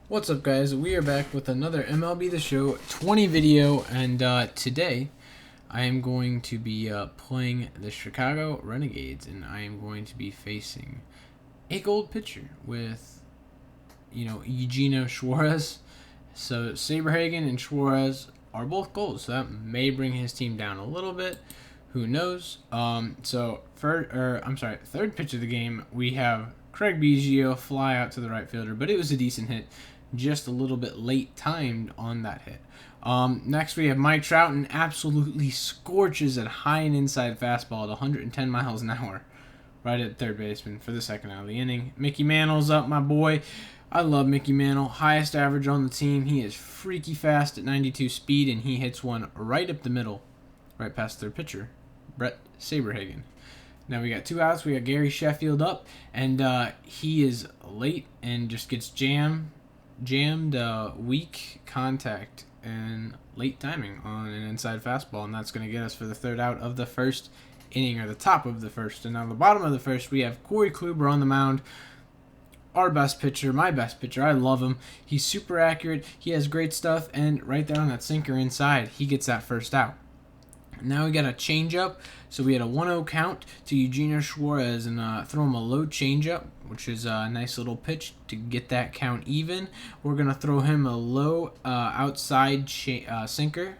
What's up, guys? We are back with another MLB The Show 20 video, and today I am going to be playing the Chicago Renegades, and I am going to be facing a gold pitcher with, Eugenio Suarez. So Saberhagen and Suarez are both gold, so that may bring his team down a little bit. Who knows? Third pitch of the game, we have Craig Biggio fly out to the right fielder, but it was a decent hit. Just a little bit late timed on that hit. Next we have Mike Trout, and absolutely scorches at high and inside fastball at 110 miles an hour right at third baseman for the second out of the inning. Mickey Mantle's up, my boy. I love Mickey Mantle. Highest average on the team. He is freaky fast at 92 speed, and he hits one right up the middle, right past their pitcher, Brett Saberhagen. Now we got two outs. We got Gary Sheffield up, and he is late and just gets jammed, weak contact and late timing on an inside fastball, and that's going to get us for the third out of the first inning, or the top of the first. And on the bottom of the first, we have Corey Kluber on the mound. Our best pitcher, my best pitcher. I love him. He's super accurate. He has great stuff, and right there on that sinker inside, he gets that first out. Now we got a changeup. So we had a 1-0 count to Eugenio Suarez, and throw him a low changeup, which is a nice little pitch to get that count even. We're going to throw him a low outside sinker,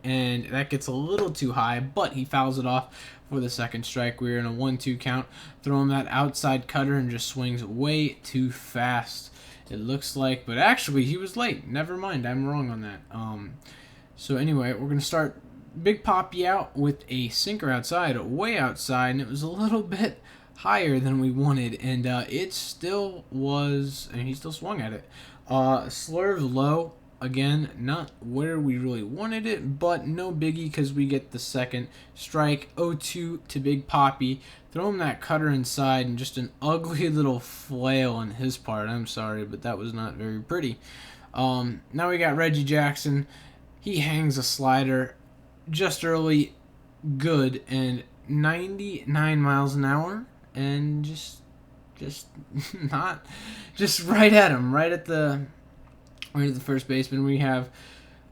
and that gets a little too high, but he fouls it off for the second strike. We're in a 1-2 count. Throw him that outside cutter and just swings way too fast, it looks like, but actually he was late. Never mind, I'm wrong on that. So anyway, we're going to start Big Poppy out with a sinker outside, way outside, and it was a little bit higher than we wanted, and it still was, and he still swung at it. Slurve low, again, not where we really wanted it, but no biggie because we get the second strike. 0-2 to Big Poppy. Throw him that cutter inside, and just an ugly little flail on his part. I'm sorry, but that was not very pretty. Now we got Reggie Jackson. He hangs a slider just early, good, and 99 miles an hour, and just right at him, right at the first baseman. We have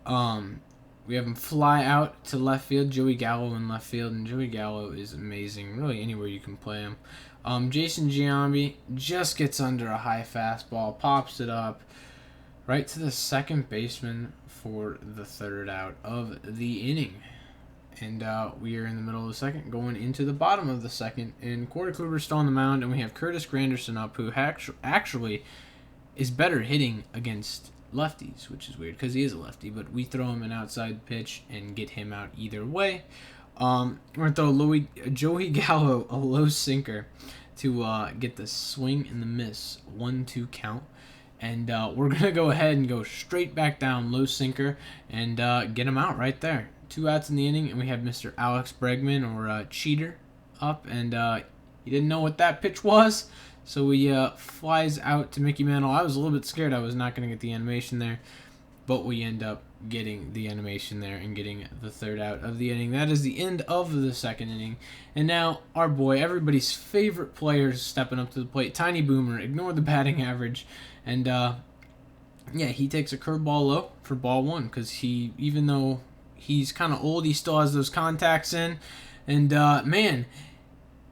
him fly out to left field. Joey Gallo in left field, and Joey Gallo is amazing. Really, anywhere you can play him. Jason Giambi just gets under a high fastball, pops it up right to the second baseman for the third out of the inning. And we are in the middle of the second, going into the bottom of the second, and Corey Kluber's still on the mound, and we have Curtis Granderson up, who actually is better hitting against lefties, which is weird because he is a lefty, but we throw him an outside pitch and get him out either way. We're going to throw Joey Gallo a low sinker to get the swing and the miss, 1-2 count. And we're going to go ahead and go straight back down, low sinker, and get him out right there. 2 outs in the inning, and we have Mr. Alex Bregman, or Cheater, up, and he didn't know what that pitch was, so he flies out to Mickey Mantle. I was a little bit scared I was not going to get the animation there, but we end up getting the animation there and getting the third out of the inning. That is the end of the second inning. And now our boy, everybody's favorite player, is stepping up to the plate. Tiny Boomer, ignore the batting average, and he takes a curveball low for ball one, because even though he's kind of old, he still has those contacts in, and man,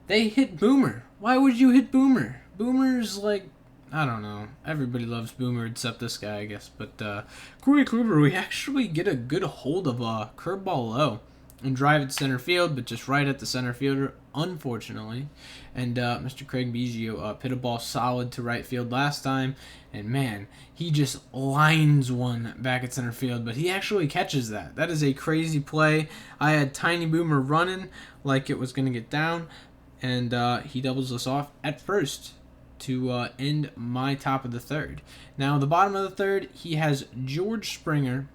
they hit Boomer. Why would you hit Boomer? Boomer's like, I don't know. Everybody loves Boomer except this guy, I guess. But Corey Kluber, we actually get a good hold of a curveball low and drive it center field, but just right at the center fielder, unfortunately. And Mr. Craig Biggio hit a ball solid to right field last time, and man, he just lines one back at center field, but he actually catches that. That is a crazy play. I had Tiny Boomer running like it was going to get down, and he doubles us off at first to end my top of the third. Now, the bottom of the third, he has George Springer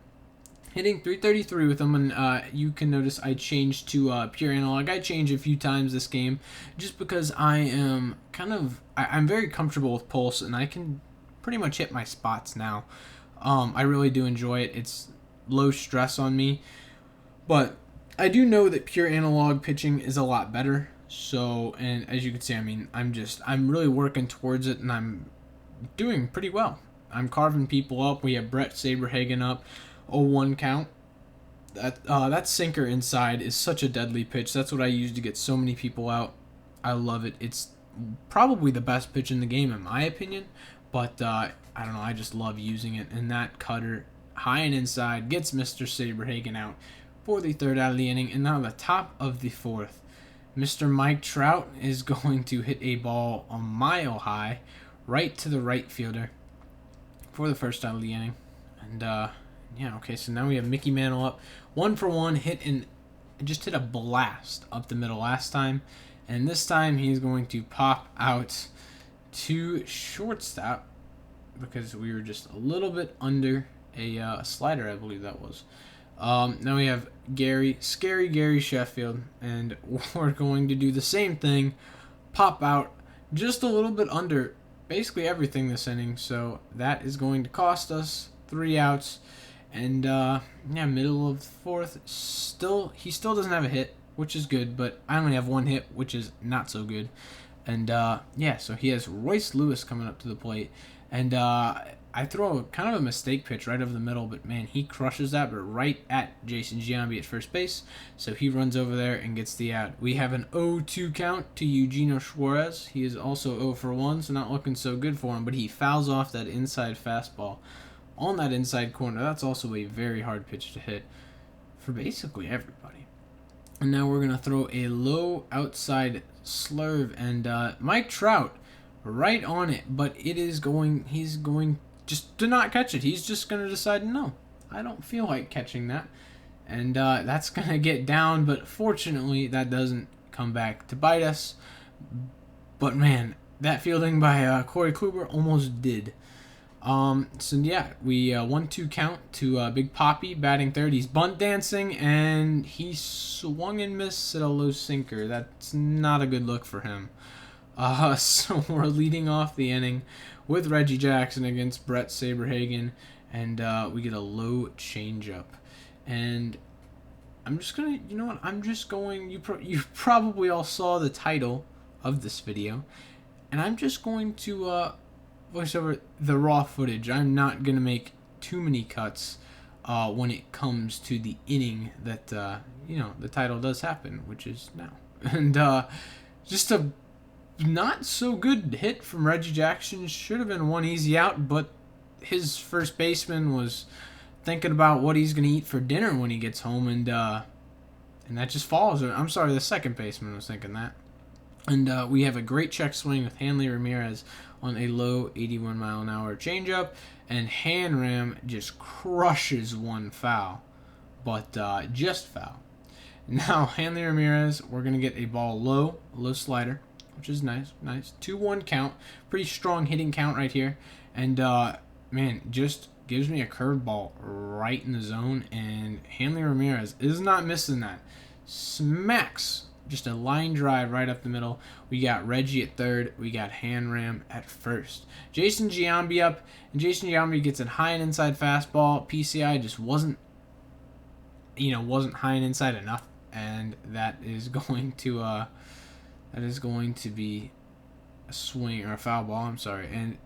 hitting .333 with him, and you can notice I changed to pure analog. I changed a few times this game just because I am I'm very comfortable with Pulse, and I can pretty much hit my spots now. I really do enjoy it. It's low stress on me. But I do know that pure analog pitching is a lot better. So, and as you can see, I mean, I'm really working towards it, and I'm doing pretty well. I'm carving people up. We have Brett Saberhagen up, 0-1 count. That sinker inside is such a deadly pitch. That's what I use to get so many people out. I love it. It's probably the best pitch in the game, in my opinion. But I don't know. I just love using it. And that cutter, high and inside, gets Mr. Saberhagen out for the third out of the inning. And now the top of the fourth, Mr. Mike Trout is going to hit a ball a mile high right to the right fielder for the first out of the inning. And yeah, okay, so now we have Mickey Mantle up 1-for-1, just hit a blast up the middle last time, and this time he's going to pop out to shortstop because we were just a little bit under a slider, I believe that was. Now we have Scary Gary Sheffield, and we're going to do the same thing, pop out just a little bit under basically everything this inning, so that is going to cost us 3 outs. And yeah, middle of the fourth, he still doesn't have a hit, which is good, but I only have 1 hit, which is not so good. And yeah, so he has Royce Lewis coming up to the plate, and I throw kind of a mistake pitch right over the middle, but man, he crushes that, but right at Jason Giambi at first base, so he runs over there and gets the out. We have an 0-2 count to Eugenio Suarez. He is also 0-for-1, so not looking so good for him, but he fouls off that inside fastball on that inside corner. That's also a very hard pitch to hit for basically everybody. And now we're going to throw a low outside slurve, and Mike Trout right on it, but he's going just to not catch it. He's just going to decide, no, I don't feel like catching that. And that's going to get down, but fortunately that doesn't come back to bite us. But man, that fielding by Corey Kluber almost did. So yeah, we 1-2 count to Big Poppy batting third. He's bunt dancing, and he swung and missed at a low sinker. That's not a good look for him. So we're leading off the inning with Reggie Jackson against Brett Saberhagen, and we get a low changeup. And I'm just gonna, you know what? I'm just going. You probably all saw the title of this video, and I'm just going to voice over the raw footage. I'm not gonna make too many cuts when it comes to the inning that the title does happen, which is now. And just a not so good hit from Reggie Jackson. Should have been one easy out, but his first baseman was thinking about what he's gonna eat for dinner when he gets home, and that just falls. I'm sorry, the second baseman was thinking that. And we have a great check swing with Hanley Ramirez on a low 81-mile-an-hour changeup, and Hanram just crushes one foul, but just foul. Now Hanley Ramirez, we're gonna get a ball low slider, which is nice. 2-1 count, pretty strong hitting count right here, and man, just gives me a curveball right in the zone, and Hanley Ramirez is not missing that. Smacks just a line drive right up the middle. We got Reggie at third. We got Hanram at first. Jason Giambi up, and Jason Giambi gets a high and inside fastball. PCI just wasn't high and inside enough, and that is going to be a swing or a foul ball. I'm sorry, and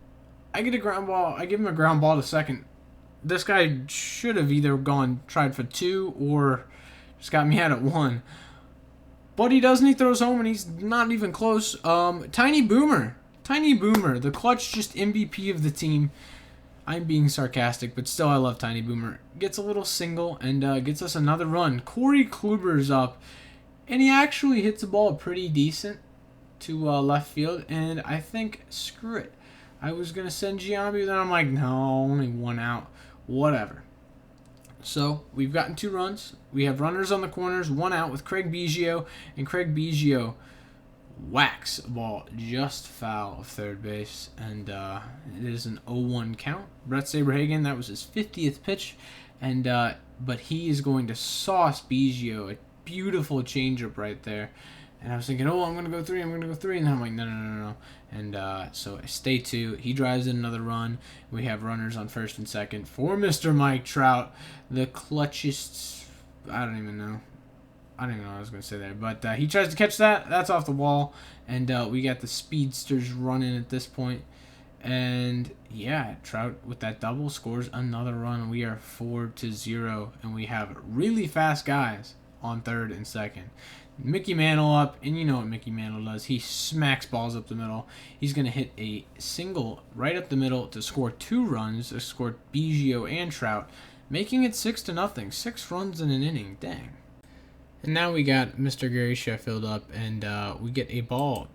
I get a ground ball. I give him a ground ball to second. This guy should have either tried for 2 or just got me out at 1. But he doesn't. He throws home, and he's not even close. Tiny Boomer, the clutch just MVP of the team. I'm being sarcastic, but still I love Tiny Boomer. Gets a little single and gets us another run. Corey Kluber's up, and he actually hits the ball pretty decent to left field, and I think, screw it. I was going to send Giambi, then I'm like, no, only 1 out. Whatever. So, we've gotten 2 runs. We have runners on the corners, 1 out with Craig Biggio, and Craig Biggio whacks a ball just foul of third base, and it is an 0-1 count. Brett Saberhagen, that was his 50th pitch, and but he is going to sauce Biggio, a beautiful changeup right there. And I was thinking, I'm going to go 3, and then I'm like, no. And so I stay 2. He drives in another run. We have runners on first and second for Mr. Mike Trout, the clutchest I don't even know. I don't even know what I was going to say there. But he tries to catch that. That's off the wall. And we got the speedsters running at this point. And yeah, Trout with that double scores another run. We are 4-0. And we have really fast guys on third and second. Mickey Mantle up, and you know what Mickey Mantle does. He smacks balls up the middle. He's going to hit a single right up the middle to score 2 runs, to score Biggio and Trout, making it 6-0. 6 runs in an inning. Dang. And now we got Mr. Gary Sheffield up, and we get a ball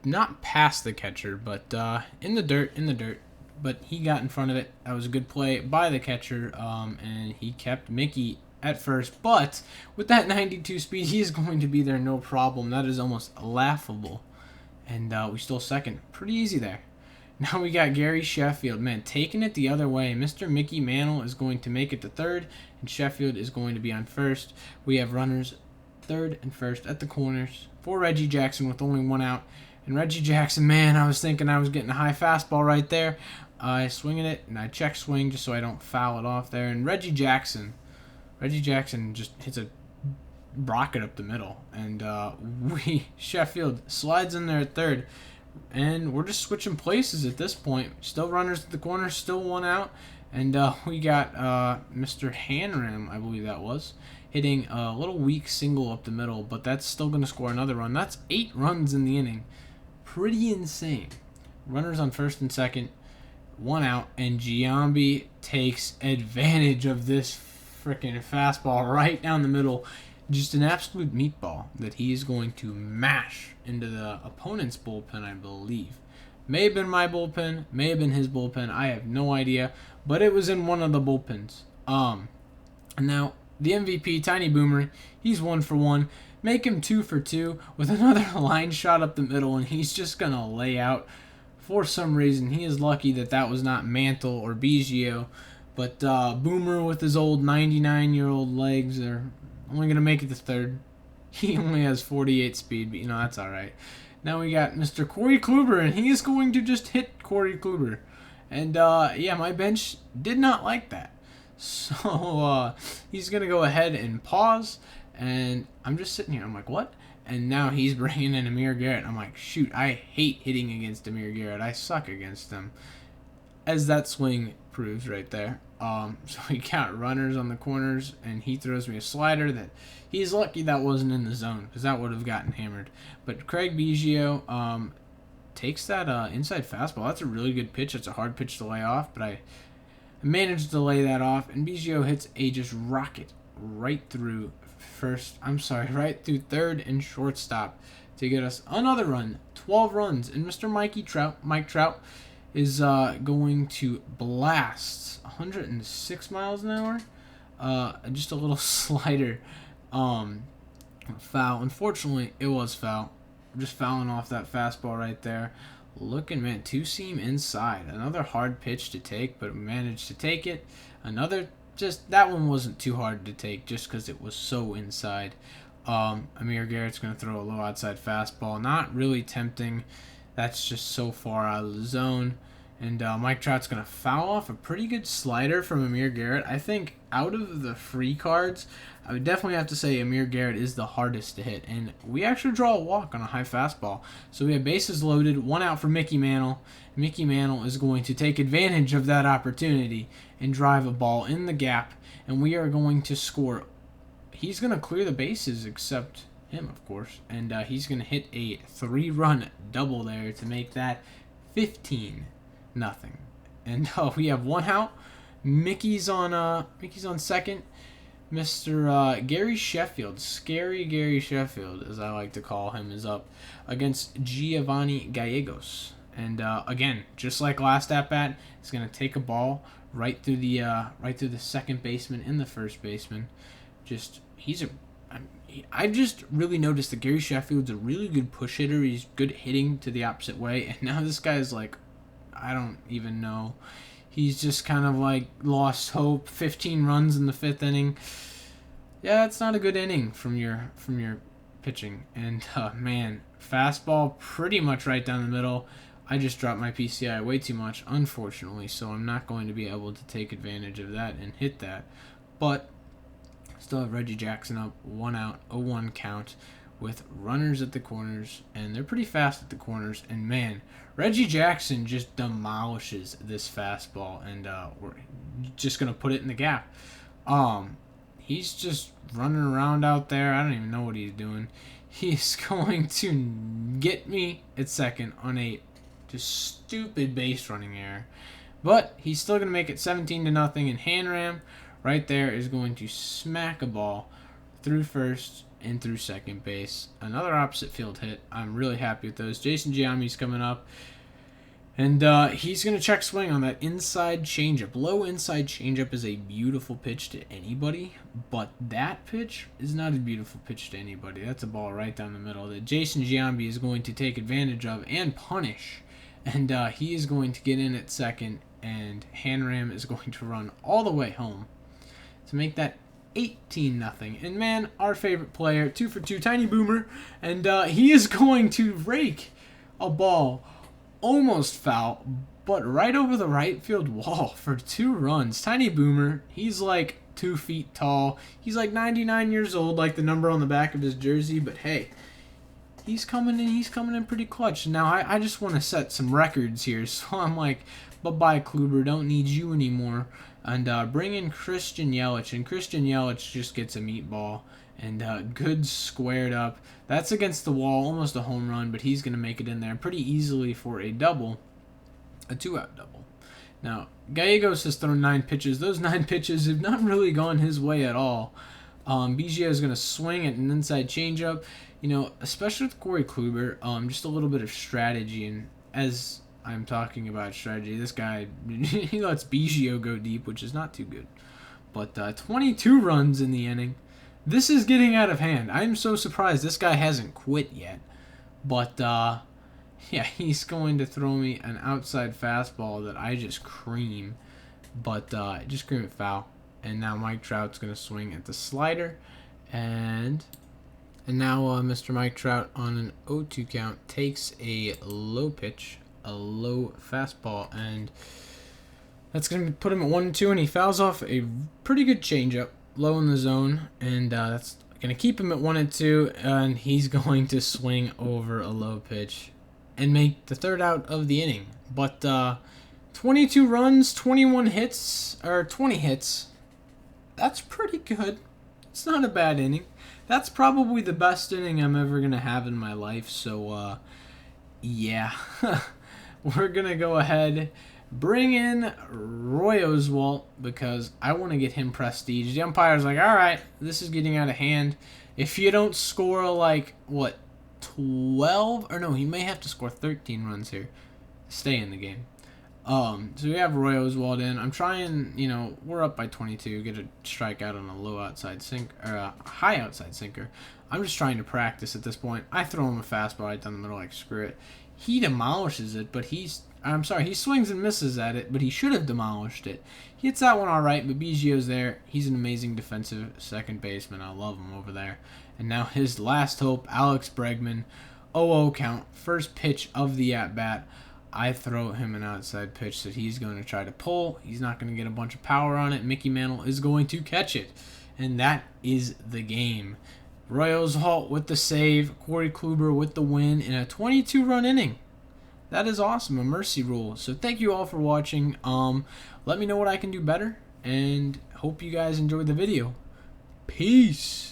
not past the catcher, but in the dirt. But he got in front of it. That was a good play by the catcher, and he kept Mickey at first. But with that 92 speed, he is going to be there no problem. That is almost laughable. And we stole second. Pretty easy there. Now we got Gary Sheffield, man, taking it the other way. Mr. Mickey Mantle is going to make it to third, and Sheffield is going to be on first. We have runners third and first at the corners for Reggie Jackson with only 1 out. And Reggie Jackson, man, I was thinking I was getting a high fastball right there. I swinging it, and I check swing just so I don't foul it off there. And Reggie Jackson just hits a rocket up the middle. And Sheffield slides in there at third. And we're just switching places at this point. Still runners at the corner, still 1 out. And we got Mr. Hanram, I believe that was, hitting a little weak single up the middle. But that's still going to score another run. That's 8 runs in the inning. Pretty insane. Runners on first and second, 1 out. And Giambi takes advantage of this freaking fastball right down the middle. Just an absolute meatball that he is going to mash into the opponent's bullpen, I believe. May have been my bullpen, may have been his bullpen, I have no idea, but it was in one of the bullpens. Now, the MVP, Tiny Boomer, he's 1 for 1. Make him 2 for 2 with another line shot up the middle, and he's just going to lay out. For some reason, he is lucky that that was not Mantle or Biggio, but Boomer with his old 99-year-old legs are only going to make it to third. He only has 48 speed, but you know, that's all right. Now we got Mr. Corey Kluber, and he is going to just hit Corey Kluber. And, yeah, my bench did not like that. So, he's going to go ahead and pause, and I'm just sitting here. I'm like, what? And now he's bringing in Amir Garrett. I'm like, shoot, I hate hitting against Amir Garrett. I suck against him. As that swing proves right there. So we got runners on the corners, and he throws me a slider that he's lucky that wasn't in the zone, because that would have gotten hammered. But Craig Biggio takes that inside fastball. That's a really good pitch. It's a hard pitch to lay off, but I managed to lay that off, and Biggio hits a just rocket right through right through third and shortstop to get us another run. 12 runs, and Mr. Mike Trout, is going to blast 106 miles an hour. Just a little slider foul. Unfortunately, it was foul. Just fouling off that fastball right there. Looking, man, 2-seam inside. Another hard pitch to take, but managed to take it. That one wasn't too hard to take just because it was so inside. Amir Garrett's going to throw a low outside fastball. Not really tempting. That's just so far out of the zone. And Mike Trout's going to foul off a pretty good slider from Amir Garrett. I think out of the free cards, I would definitely have to say Amir Garrett is the hardest to hit. And we actually draw a walk on a high fastball. So we have bases loaded, 1 out for Mickey Mantle. Mickey Mantle is going to take advantage of that opportunity and drive a ball in the gap. And we are going to score. He's going to clear the bases except him, of course. And he's going to hit a 3-run double there to make that 15-0. And we have 1 out. Mickey's on second. Mr. Gary Sheffield, Scary Gary Sheffield, as I like to call him, is up against Giovanni Gallegos. And again, just like last at bat, he's gonna take a ball right through the second baseman and the first baseman. I've just really noticed that Gary Sheffield's a really good push hitter. He's good hitting to the opposite way, and now this guy's like, I don't even know. He's just kind of like lost hope. 15 runs in the 5th inning. Yeah, it's not a good inning from your pitching. And man, fastball pretty much right down the middle. I just dropped my PCI way too much, unfortunately, so I'm not going to be able to take advantage of that and hit that. But Still have Reggie Jackson up, 1 out, 0-1 count with runners at the corners, and they're pretty fast at the corners. And man, Reggie Jackson just demolishes this fastball, and we're just gonna put it in the gap. He's just running around out there. I don't even know what he's doing. He's going to get me at second on a just stupid base running error, but he's still gonna make it 17-0. And Hanram right there is going to smack a ball through first and through second base. Another opposite field hit. I'm really happy with those. Jason Giambi's coming up, and he's going to check swing on that inside changeup. Low inside changeup is a beautiful pitch to anybody, but that pitch is not a beautiful pitch to anybody. That's a ball right down the middle that Jason Giambi is going to take advantage of and punish. And he is going to get in at second, and Hanram is going to run all the way home to make that 18-0. And man, our favorite player, 2 for 2, Tiny Boomer, and he is going to rake a ball almost foul, but right over the right field wall for 2 runs. Tiny Boomer, he's like 2 feet tall. He's like 99 years old, like the number on the back of his jersey, but hey, he's coming in pretty clutch. Now, I just want to set some records here, so I'm like, bye-bye, Kluber, don't need you anymore. And bring in Christian Yelich, and Christian Yelich just gets a meatball, and good squared up. That's against the wall, almost a home run, but he's going to make it in there pretty easily for a double, a 2-out double. Now, Gallegos has thrown 9 pitches. Those 9 pitches have not really gone his way at all. Biggio is going to swing at an inside changeup. You know, especially with Corey Kluber, just a little bit of strategy, and as I'm talking about strategy, this guy, he lets Biggio go deep, which is not too good. But 22 runs in the inning. This is getting out of hand. I'm so surprised this guy hasn't quit yet. But, yeah, he's going to throw me an outside fastball that I just cream. But just cream it foul. And now Mike Trout's going to swing at the slider. And now Mr. Mike Trout on an 0-2 count takes a low pitch, a low fastball, and that's going to put him at 1-2, and he fouls off a pretty good changeup low in the zone, and that's going to keep him at 1-2, and he's going to swing over a low pitch and make the 3rd out of the inning. But 22 runs, 21 hits, or 20 hits, that's pretty good. It's not a bad inning. That's probably the best inning I'm ever going to have in my life, so yeah. We're going to go ahead, bring in Roy Oswalt, because I want to get him prestige. The umpire's like, all right, this is getting out of hand. If you don't score, like, what, 12? Or no, he may have to score 13 runs here to stay in the game. So we have Roy Oswalt in. I'm trying, you know, we're up by 22, get a strikeout on a low outside sinker, or a high outside sinker. I'm just trying to practice at this point. I throw him a fastball right down the middle, like, screw it. He demolishes it, but he swings and misses at it, but he should have demolished it. He hits that one all right, but Biggio's there. He's an amazing defensive second baseman. I love him over there. And now his last hope, Alex Bregman, 0-0 count, first pitch of the at-bat. I throw him an outside pitch that he's going to try to pull. He's not going to get a bunch of power on it. Mickey Mantle is going to catch it, and that is the game. Roy Oswalt with the save, Corey Kluber with the win in a 22-run inning. That is awesome, a mercy rule. So thank you all for watching. Let me know what I can do better, and hope you guys enjoyed the video. Peace.